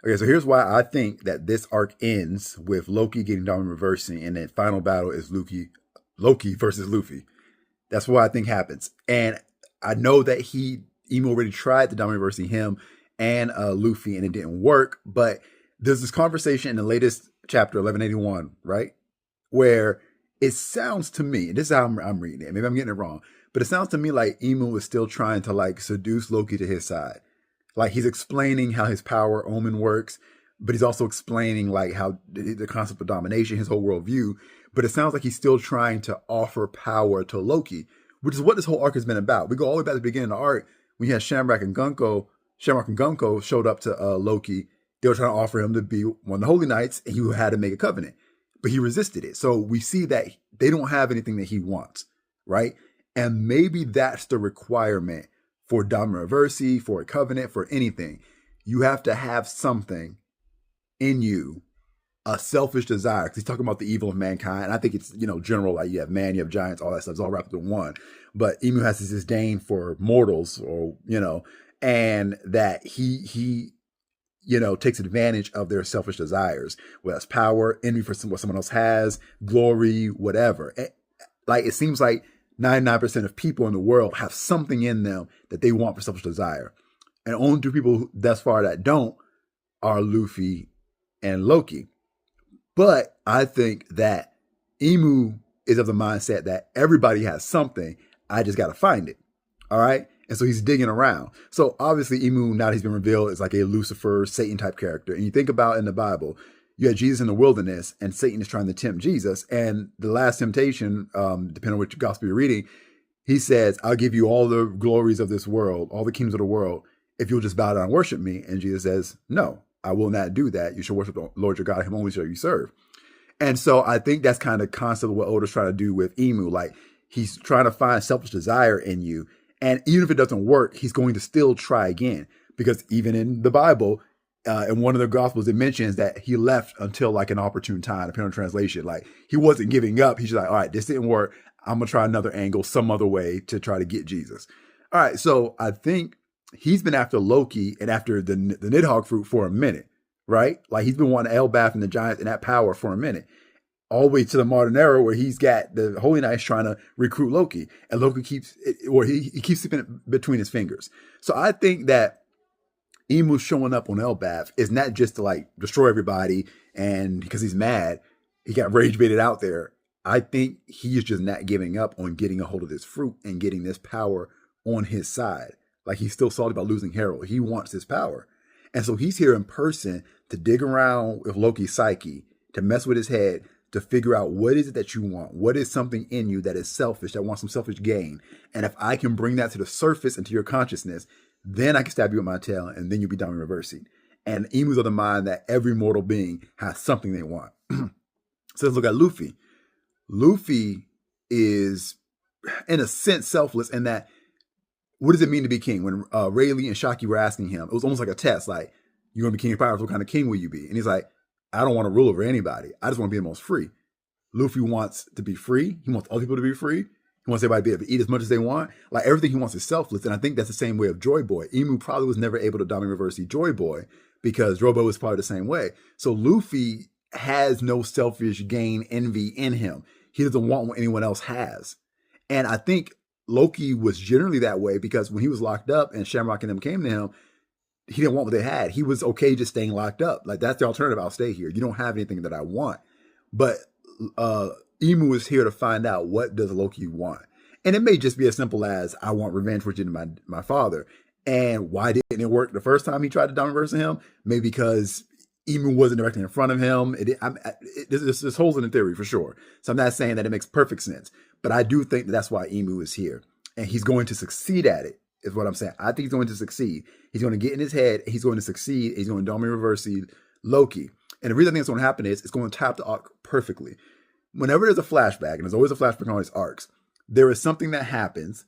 Okay, so here's why I think that this arc ends with Loki getting Domi reversing, and then final battle is Loki versus Luffy. That's what I think happens. And I know that Emo already tried to Domi reversing him and Luffy, and it didn't work. But there's this conversation in the latest chapter, 1181, right, where it sounds to me, and this is how I'm reading it. Maybe I'm getting it wrong, but it sounds to me like Emu is still trying to like seduce Loki to his side. Like he's explaining how his power omen works, but he's also explaining like how the concept of domination, his whole worldview. But it sounds like he's still trying to offer power to Loki, which is what this whole arc has been about. We go all the way back to the beginning of the arc when you had Shamrock and Gunko showed up to Loki. They were trying to offer him to be one of the Holy Knights, and he had to make a covenant, but he resisted it. So we see that they don't have anything that he wants, right? And maybe that's the requirement for Reversi, for a covenant, for anything. You have to have something in you, a selfish desire. Because he's talking about the evil of mankind. And I think it's, general, like you have man, you have giants, all that stuff. It's all wrapped up in one. But Emu has this disdain for mortals, or, and that he takes advantage of their selfish desires, whether it's power, envy for what someone else has, glory, whatever. Like it seems like 99% of people in the world have something in them that they want for selfish desire. And only two people thus far that don't are Luffy and Loki. But I think that Emu is of the mindset that everybody has something. I just got to find it. All right. And so he's digging around. So obviously Emu, now that he's been revealed, is like a Lucifer, Satan type character. And you think about in the Bible, you had Jesus in the wilderness and Satan is trying to tempt Jesus. And the last temptation, depending on which gospel you're reading, he says, I'll give you all the glories of this world, all the kingdoms of the world, if you'll just bow down and worship me. And Jesus says, no, I will not do that. You shall worship the Lord your God, him only shall you serve. And so I think that's kind of the concept of what Oda's trying to do with Emu. Like he's trying to find selfish desire in you. And even if it doesn't work, he's going to still try again. Because even in the Bible, in one of the Gospels, it mentions that he left until like an opportune time, depending on translation. Like he wasn't giving up. He's just like, all right, this didn't work. I'm going to try another angle, some other way to try to get Jesus. All right, so I think he's been after Loki and after the Nidhogg fruit for a minute, right? Like he's been wanting Elbaf and the Giants and that power for a minute. All the way to the modern era where he's got the Holy Knights trying to recruit Loki. And Loki keeps slipping it between his fingers. So I think that Emu showing up on Elbaf is not just to like destroy everybody and because he's mad, he got rage baited out there. I think he's just not giving up on getting a hold of this fruit and getting this power on his side. Like he's still salty about losing Harold. He wants this power. And so he's here in person to dig around with Loki's psyche, to mess with his head, to figure out what is it that you want? What is something in you that is selfish, that wants some selfish gain? And if I can bring that to the surface into your consciousness, then I can stab you with my tail and then you'll be Domi Reversi'd. And emus of the mind that every mortal being has something they want. So let's look at Luffy. Luffy is, in a sense, selfless in that, what does it mean to be king? When Rayleigh and Shaki were asking him, it was almost like a test, like, you want to be king of pirates, what kind of king will you be? And he's like, I don't want to rule over anybody. I just want to be the most free. Luffy wants to be free. He wants other people to be free. He wants everybody to be able to eat as much as they want. Like everything he wants is selfless. And I think that's the same way of Joy Boy. Emu probably was never able to Domi Reversi'd Joy Boy because Joy Boy was probably the same way. So Luffy has no selfish gain envy in him. He doesn't want what anyone else has. And I think Loki was generally that way because when he was locked up and Shamrock and them came to him, he didn't want what they had. He was okay just staying locked up. Like, that's the alternative. I'll stay here. You don't have anything that I want. But Emu is here to find out, what does Loki want? And it may just be as simple as, I want revenge for my father. And why didn't it work the first time he tried to downreverse him? Maybe because Emu wasn't directly in front of him. There's holes in the theory for sure. So I'm not saying that it makes perfect sense. But I do think that that's why Emu is here. And he's going to succeed at it, is what I'm saying. I think he's going to succeed. He's going to get in his head. He's going to succeed. He's going to Domi Reversi'd Loki. And the reason I think it's going to happen is it's going to tap the arc perfectly. Whenever there's a flashback, and there's always a flashback on these arcs, there is something that happens,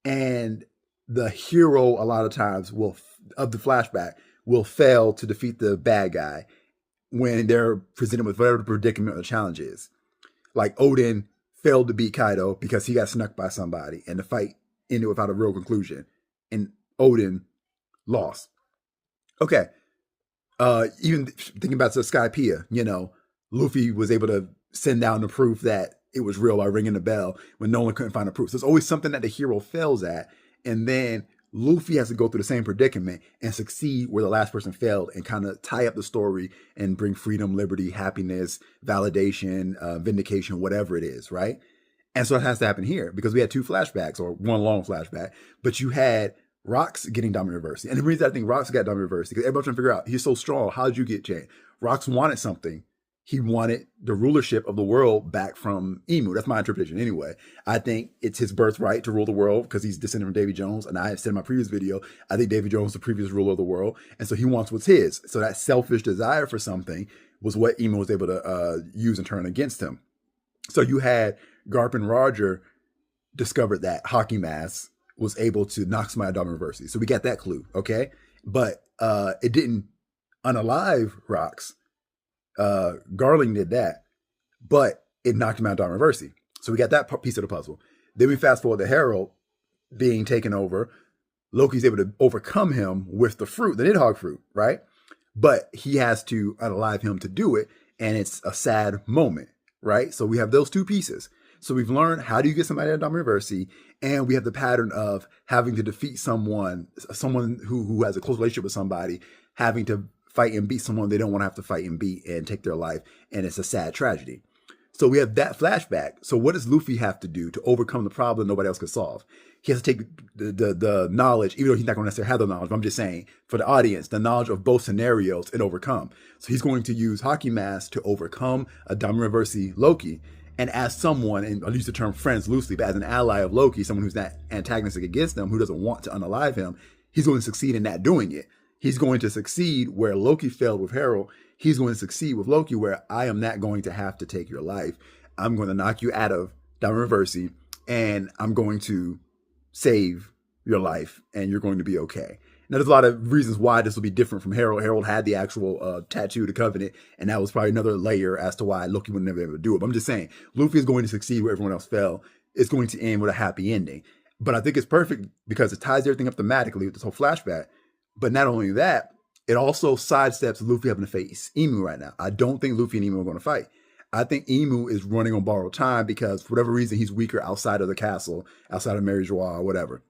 and the hero a lot of times of the flashback will fail to defeat the bad guy when they're presented with whatever the predicament or the challenge is. Like Odin failed to beat Kaido because he got snuck by somebody, and the fight ended without a real conclusion, and Odin lost. Okay, Even thinking about the Skypiea, Luffy was able to send down the proof that it was real by ringing the bell when no one couldn't find the proof. So there's always something that the hero fails at, and then Luffy has to go through the same predicament and succeed where the last person failed, and kind of tie up the story and bring freedom, liberty, happiness, validation, vindication, whatever it is, right? And so it has to happen here because we had two flashbacks, or one long flashback, but you had Rox getting Domi Reversi'd. And the reason I think Rox got Domi Reversi'd, because everybody's trying to figure out, he's so strong, how did you get Jane? Rox wanted something. He wanted the rulership of the world back from Emu. That's my interpretation anyway. I think it's his birthright to rule the world because he's descended from Davy Jones. And I have said in my previous video, I think Davy Jones is the previous ruler of the world. And so he wants what's his. So that selfish desire for something was what Emu was able to use and turn against him. So you had Garp and Roger discovered that Hockey Mask was able to knock somebody out of Domi Reversi'd. So we got that clue, okay? But it didn't unalive Rox. Garling did that, but it knocked him out of Domi Reversi'd. So we got that piece of the puzzle. Then we fast forward to Harold being taken over. Loki's able to overcome him with the fruit, the Nidhogg fruit, right? But he has to unalive him to do it, and it's a sad moment, right? So we have those two pieces. So we've learned how do you get somebody out of Domi Reversi'd, and we have the pattern of having to defeat someone who has a close relationship with somebody, having to fight and beat someone they don't want to have to fight and beat and take their life, and it's a sad tragedy. So we have that flashback. So what does Luffy have to do to overcome the problem nobody else could solve? He has to take the knowledge, even though he's not going to necessarily have the knowledge, but I'm just saying, for the audience, the knowledge of both scenarios and overcome. So he's going to use Hockey Mask to overcome a Domi Reversi'd Loki, and as someone, and I'll use the term friends loosely, but as an ally of Loki, someone who's not antagonistic against them, who doesn't want to unalive him, he's going to succeed in not doing it. He's going to succeed where Loki failed with Harold. He's going to succeed with Loki where I am not going to have to take your life. I'm going to knock you out of Domi Reversi'd, and I'm going to save your life, and you're going to be okay. Now, there's a lot of reasons why this will be different from Harold. Harold had the actual tattoo, the Covenant, and that was probably another layer as to why Loki would never be able to do it. But I'm just saying, Luffy is going to succeed where everyone else fell. It's going to end with a happy ending. But I think it's perfect because it ties everything up thematically with this whole flashback. But not only that, it also sidesteps Luffy having to face Emu right now. I don't think Luffy and Emu are going to fight. I think Emu is running on borrowed time because for whatever reason, he's weaker outside of the castle, outside of Mary Joie or whatever.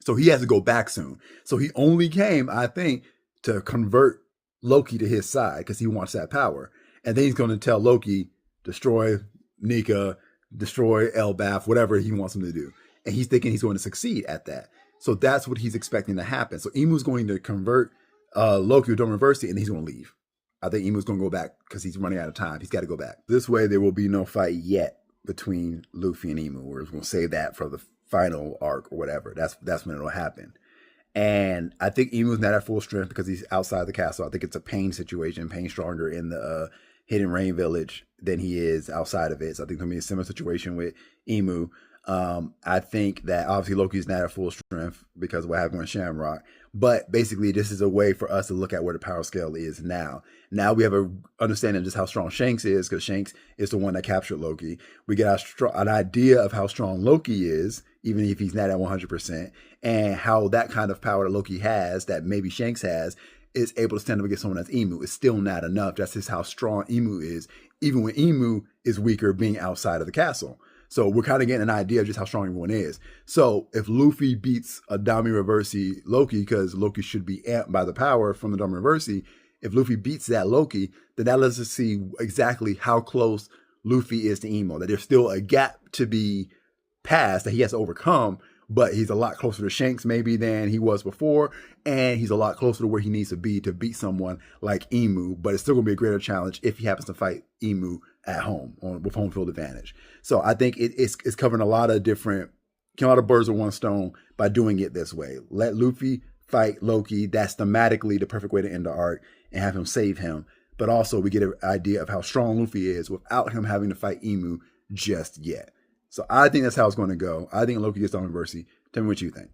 So he has to go back soon. So he only came, I think, to convert Loki to his side because he wants that power. And then he's going to tell Loki, destroy Nika, destroy Elbaf, whatever he wants him to do. And he's thinking he's going to succeed at that. So that's what he's expecting to happen. So Emu's going to convert Loki with Domi Reversi'd, and he's going to leave. I think Emu's going to go back because he's running out of time. He's got to go back. This way, there will be no fight yet between Luffy and Emu. We're going to save that for the final arc or whatever. That's when it'll happen. And I think Emu's not at full strength because he's outside the castle. I think it's a Pain situation. Pain stronger in the Hidden Rain Village than he is outside of it. So I think there'll be a similar situation with Emu. I think that obviously Loki's not at full strength because of what happened with Shamrock. But basically, this is a way for us to look at where the power scale is now. Now we have an understanding of just how strong Shanks is because Shanks is the one that captured Loki. We get an idea of how strong Loki is, even if he's not at 100%, and how that kind of power that Loki has, that maybe Shanks has, is able to stand up against someone that's Emu. It's still not enough. That's just how strong Emu is, even when Emu is weaker being outside of the castle. So we're kind of getting an idea of just how strong everyone is. So if Luffy beats a Domi Reversi'd Loki, because Loki should be amped by the power from the Domi Reversi'd, if Luffy beats that Loki, then that lets us see exactly how close Luffy is to Emo. That there's still a gap to be passed that he has to overcome, but he's a lot closer to Shanks maybe than he was before, and he's a lot closer to where he needs to be to beat someone like Emu, but it's still going to be a greater challenge if he happens to fight Emu at home with home field advantage. So I think it's covering a lot of birds with one stone by doing it this way. Let Luffy fight Loki. That's thematically the perfect way to end the arc and have him save him. But also we get an idea of how strong Luffy is without him having to fight Emu just yet. So I think that's how it's going to go. I think Loki gets Domi Reversi'd. Tell me what you think.